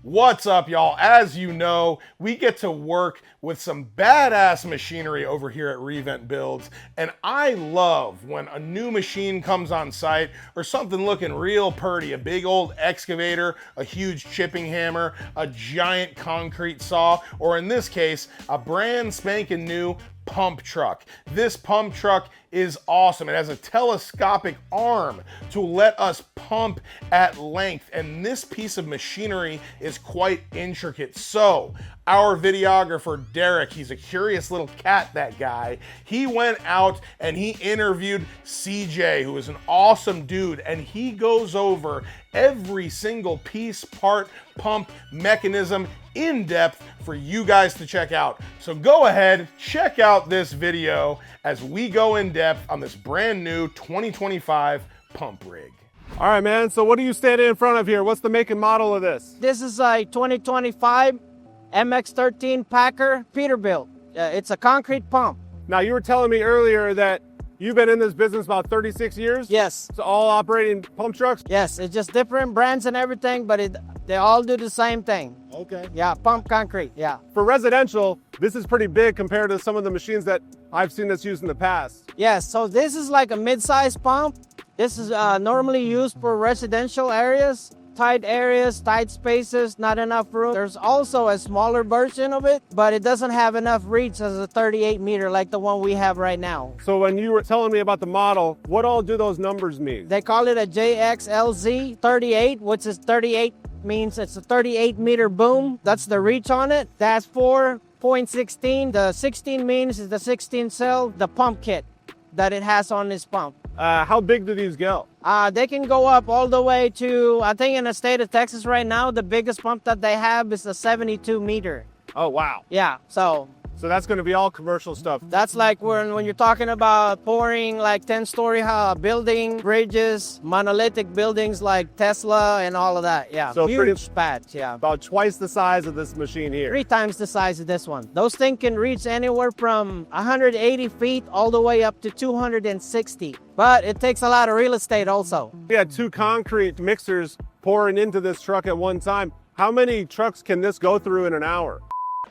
What's up, y'all? As you know, we get to work with some badass machinery over here at Revent Builds, and I love when a new machine comes on site or something looking real purty, a big old excavator, a huge chipping hammer, a giant concrete saw, or in this case, a brand spanking new pump truck. This pump truck is awesome. It has a telescopic arm to let us pump at length, and this piece of machinery is quite intricate. So our videographer Derek, he's a curious little cat, that guy, he went out and he interviewed CJ, who is an awesome dude, and he goes over every single piece, part, pump, mechanism in depth for you guys to check out. So go ahead, check out this video as we go in depth on this brand new 2025 pump rig. All right, man, so what are you standing in front of here? What's the make and model of this? This is a 2025 MX-13 Packer Peterbilt. It's a concrete pump. Now, you were telling me earlier that you've been in this business about 36 years? Yes. So all operating pump trucks? Yes, it's just different brands and everything, but they all do the same thing. Okay. Yeah, pump concrete, yeah. For residential, this is pretty big compared to some of the machines that I've seen that's used in the past. Yes, so this is like a mid-size pump. This is normally used for residential areas, tight spaces, not enough room. There's also a smaller version of it, but it doesn't have enough reach as a 38 meter like the one we have right now. So when you were telling me about the model, what all do those numbers mean? They call it a JXLZ 38, which is 38 means it's a 38 meter boom. That's the reach on it. That's 4.16. The 16 means is the 16 cell, the pump kit that it has on this pump. How big do these go? They can go up all the way to, I think in the state of Texas right now, the biggest pump that they have is a 72 meter. Oh, wow. Yeah, so that's going to be all commercial stuff. that's like when you're talking about pouring like 10-story building, bridges, monolithic buildings like Tesla and all of that. Yeah, So huge pads, yeah. About twice the size of this machine here. 3 times the size of this one. Those things can reach anywhere from 180 feet all the way up to 260. But it takes a lot of real estate also. We had 2 concrete mixers pouring into this truck at one time. How many trucks can this go through in an hour?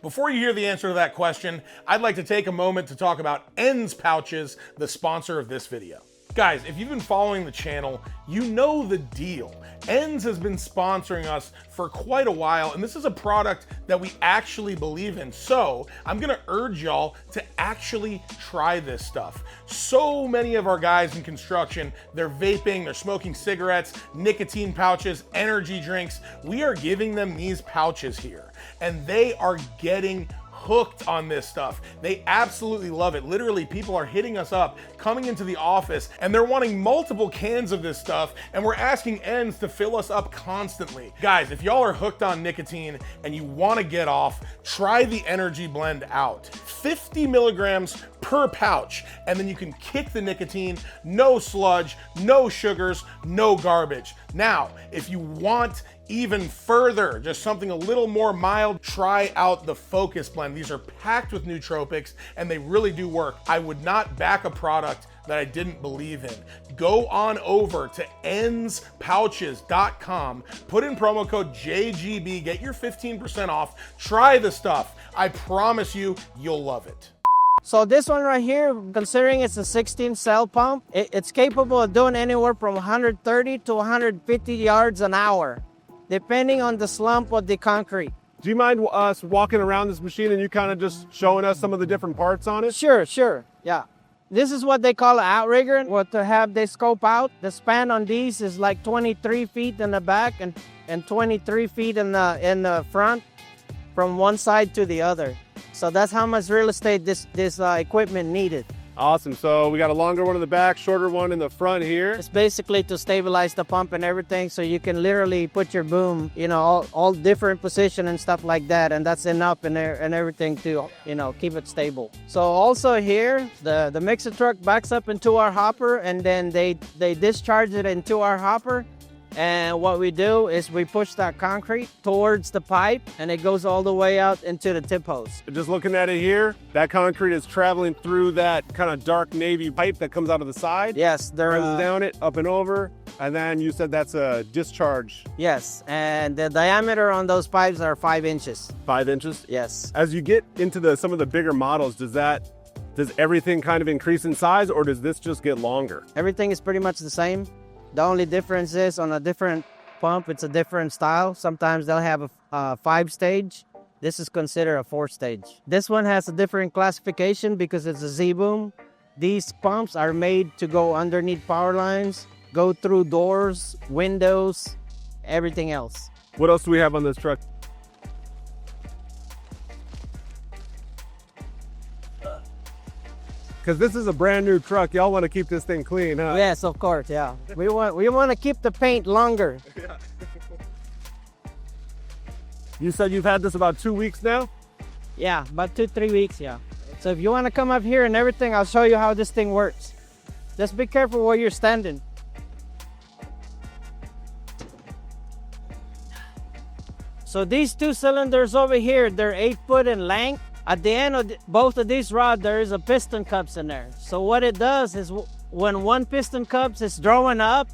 Before you hear the answer to that question, I'd like to take a moment to talk about Ends Pouches, the sponsor of this video. Guys, if you've been following the channel, you know the deal. Ends has been sponsoring us for quite a while, and this is a product that we actually believe in. So I'm gonna urge y'all to actually try this stuff. So many of our guys in construction, they're vaping, they're smoking cigarettes, nicotine pouches, energy drinks. We are giving them these pouches here, and they are getting hooked on this stuff. They absolutely love it. Literally, people are hitting us up, coming into the office, and they're wanting multiple cans of this stuff, and we're asking Ends to fill us up constantly. Guys, if y'all are hooked on nicotine and you want to get off, try the Energy Blend out. 50 milligrams per pouch, and then you can kick the nicotine, no sludge, no sugars, no garbage. Now, if you want even further, just something a little more mild, try out the Focus Blend. These are packed with nootropics and they really do work. I would not back a product that I didn't believe in. Go on over to endspouches.com, put in promo code JGB, get your 15% off, try the stuff. I promise you, you'll love it. So this one right here, considering it's a 16 cell pump, it's capable of doing anywhere from 130 to 150 yards an hour, depending on the slump of the concrete. Do you mind us walking around this machine and you kind of just showing us some of the different parts on it? Sure, yeah. This is what they call an outrigger. What to have they scope out. The span on these is like 23 feet in the back and 23 feet in the front from one side to the other. So that's how much real estate this equipment needed. Awesome. So we got a longer one in the back, shorter one in the front here. It's basically to stabilize the pump and everything, so you can literally put your boom, all different position and stuff like that, and that's enough and everything to, keep it stable. So also here, the mixer truck backs up into our hopper, and then they discharge it into our hopper. And what we do is we push that concrete towards the pipe, and it goes all the way out into the tip hose. Just looking at it here, that concrete is traveling through that kind of dark navy pipe that comes out of the side. Yes, runs down it, up and over, And then you said that's a discharge. Yes, and the diameter on those pipes are 5 inches. 5 inches? Yes. As you get into some of the bigger models, does everything kind of increase in size, or does this just get longer? Everything is pretty much the same. The only difference is on a different pump, it's a different style. Sometimes they'll have a 5-stage. This is considered a 4-stage. This one has a different classification because it's a Z-boom. These pumps are made to go underneath power lines, go through doors, windows, everything else. What else do we have on this truck? Because this is a brand new truck. Y'all want to keep this thing clean, huh? Yes, of course, yeah. We want to keep the paint longer. You said you've had this about 2 weeks now? Yeah, about 2-3 weeks, yeah. So if you want to come up here and everything, I'll show you how this thing works. Just be careful where you're standing. So these 2 cylinders over here, they're 8 foot in length. At the end of both of these rods, there is a piston cups in there. So what it does is when one piston cups is drawing up,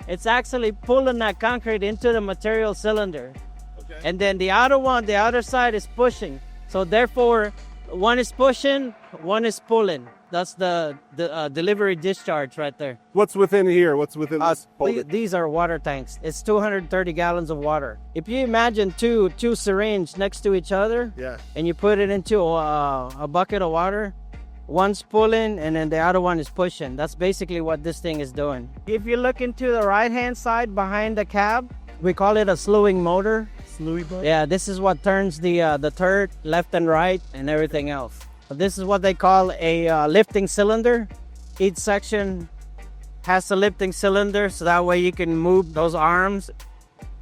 it's actually pulling that concrete into the material cylinder. Okay. And then the other side is pushing. So therefore, one is pushing, one is pulling. That's the delivery discharge right there. What's within here? What's within this? These are water tanks. It's 230 gallons of water. If you imagine two syringes next to each other, yeah, and you put it into a bucket of water, one's pulling and then the other one is pushing. That's basically what this thing is doing. If you look into the right-hand side behind the cab, we call it a slewing motor. Yeah, this is what turns the turret left and right and everything else. This is what they call a lifting cylinder. Each section has a lifting cylinder, so that way you can move those arms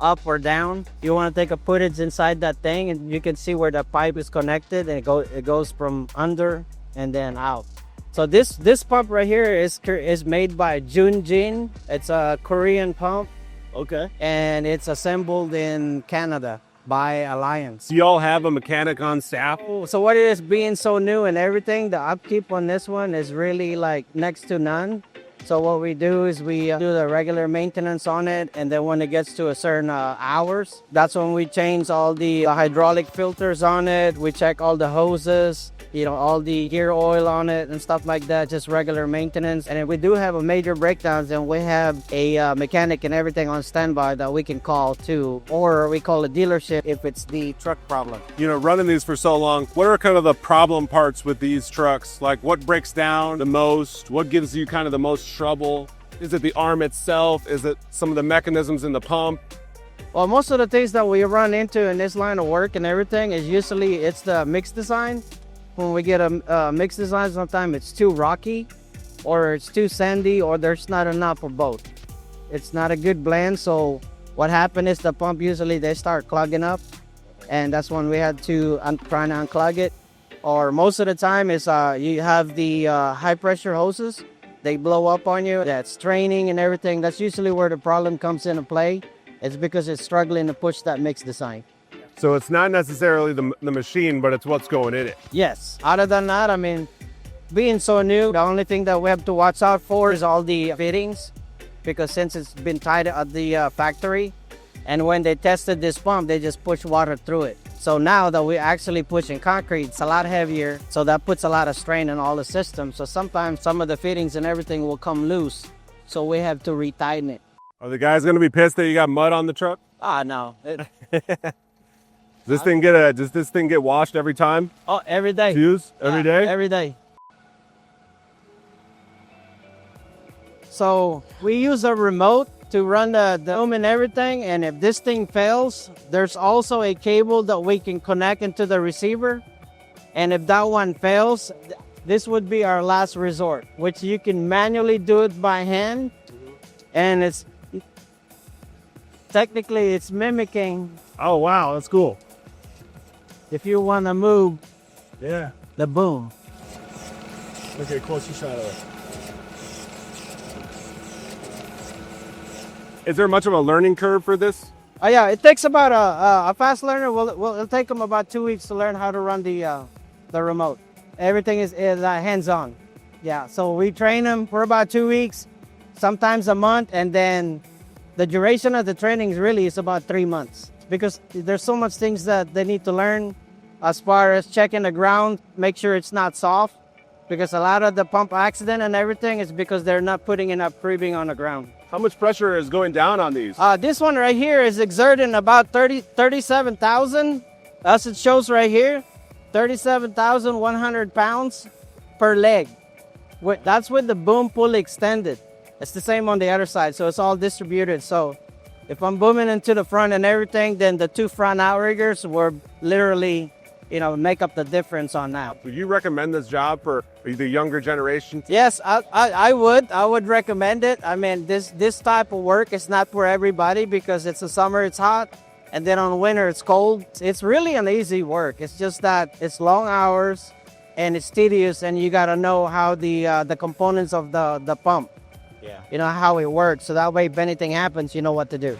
up or down. You want to take a footage inside that thing, and you can see where the pipe is connected, and it goes from under and then out. So this pump right here is made by Junjin. It's a Korean pump. Okay. And it's assembled in Canada by Alliance. Do y'all have a mechanic on staff? So what it is, being so new and everything, the upkeep on this one is really like next to none. So what we do is we do the regular maintenance on it, and then when it gets to a certain hours, that's when we change all the hydraulic filters on it. We check all the hoses, all the gear oil on it and stuff like that, just regular maintenance. And if we do have a major breakdown, then we have a mechanic and everything on standby that we can call too, or we call a dealership if it's the truck problem. Running these for so long, what are kind of the problem parts with these trucks? Like what breaks down the most? What gives you kind of the most trouble? Is it the arm itself? Is it some of the mechanisms in the pump? Well, most of the things that we run into in this line of work and everything is usually it's the mix design. When we get a mix design, sometimes it's too rocky or it's too sandy or there's not enough of both. It's not a good blend, so what happened is the pump usually they start clogging up, and that's when we had to try and unclog it. Or most of the time is you have the high pressure hoses, they blow up on you, that's straining and everything. That's usually where the problem comes into play. It's because it's struggling to push that mix design. So it's not necessarily the machine, but it's what's going in it. Yes. Other than that, I mean, being so new, the only thing that we have to watch out for is all the fittings, because since it's been tied at the factory, and when they tested this pump, they just push water through it. So now that we're actually pushing concrete, it's a lot heavier, so that puts a lot of strain on all the systems. So sometimes some of the fittings and everything will come loose, so we have to retighten it. Are the guys going to be pissed that you got mud on the truck? No. Does this thing get washed every time? Oh, every day. Use every day? Every day. So we use a remote to run the boom and everything, and if this thing fails, there's also a cable that we can connect into the receiver, and if that one fails, this would be our last resort, which you can manually do it by hand, and it's technically it's mimicking. Oh wow, that's cool. If you want to move, yeah, the boom. Okay, closer shot of it. Is there much of a learning curve for this? Oh yeah, it takes about a fast learner. It'll take them about 2 weeks to learn how to run the remote. Everything is hands-on. Yeah, so we train them for about 2 weeks, sometimes a month, and then the duration of the training really is about 3 months, because there's so much things that they need to learn as far as checking the ground, make sure it's not soft, because a lot of the pump accident and everything is because they're not putting enough cribbing on the ground. How much pressure is going down on these? This one right here is exerting about 37,000, as it shows right here, 37,100 pounds per leg. That's with the boom pulley extended. It's the same on the other side, so it's all distributed. So if I'm booming into the front and everything, then the 2 front outriggers were literally, make up the difference on that. Would you recommend this job for the younger generation? Yes, I would recommend it. I mean, this type of work is not for everybody, because it's the summer, it's hot, and then on winter it's cold. It's really an easy work. It's just that it's long hours and it's tedious, and you got to know how the components of the pump, how it works, so that way if anything happens, you know what to do.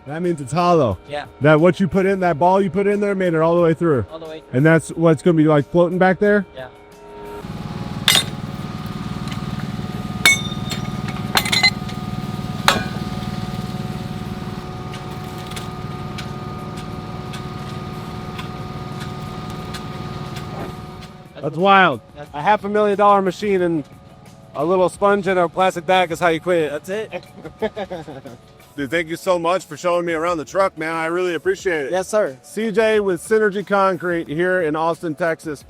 That means it's hollow. Yeah. That what you put in, that ball you put in there, made it all the way through. All the way. And that's what's going to be like floating back there? Yeah. That's wild. A $500,000 machine and a little sponge in a plastic bag is how you quit it. That's it. Dude, thank you so much for showing me around the truck, man. I really appreciate it. Yes, sir. CJ with Synergy Concrete here in Austin, Texas.